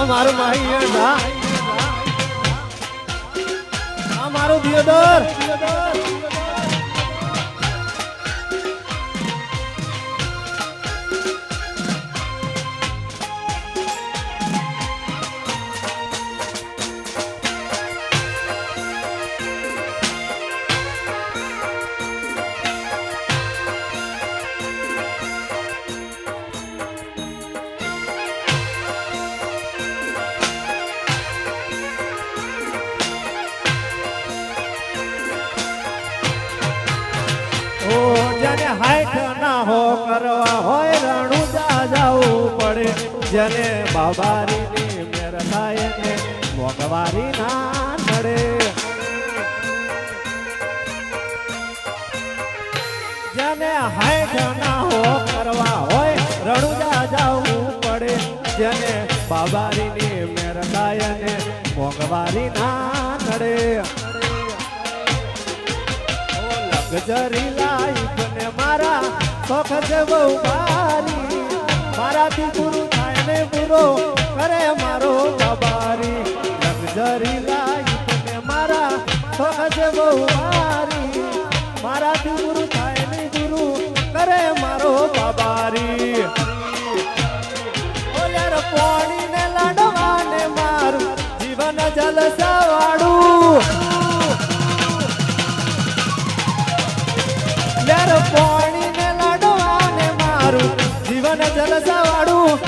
મારું માહી મારું દિયોદર જેને હાઈટ ના હો કરવા હોય રણુજા જવું પડે જેને બાબારીની મેર થાય ને મોંઘવારી ના નડે જેને હાઈટ ના હો કરવા હોય રણુજા જવું પડે જેને બાબારીની મેર થાય ને મોંઘવારી ના નડે લક્ઝરી લાઈફ ને મારા શોખ છે બહુ ભારી મારાથી પૂરું થાય ને પૂરો કરે મારો બાબારી લક્ઝરી લાઈફ ને મારા શોખ છે બહુ ભારી મારાથી પૂરું થાય ને પૂરું કરે મારો બાબારી ઓલર પોણી ને લાડવા ને મારું જીવન જલસા વાળું પોણી ને લાડવા ને મારું જીવન જલસા વાળું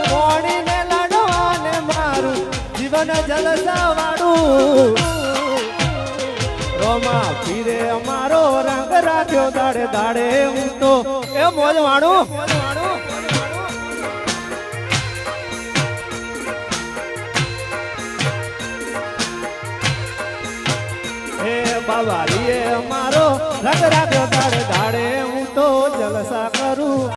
પોણી ને લાડવા ને મારું જીવન જલસા વાળું રોમા પીરે અમારો રંગ રાખ્યો દાડે દાડે હું તો એ મોજ વાળું બાબારીએ મારો રંગ રાખ્યો દાડે દાડે હું તો જલસા કરું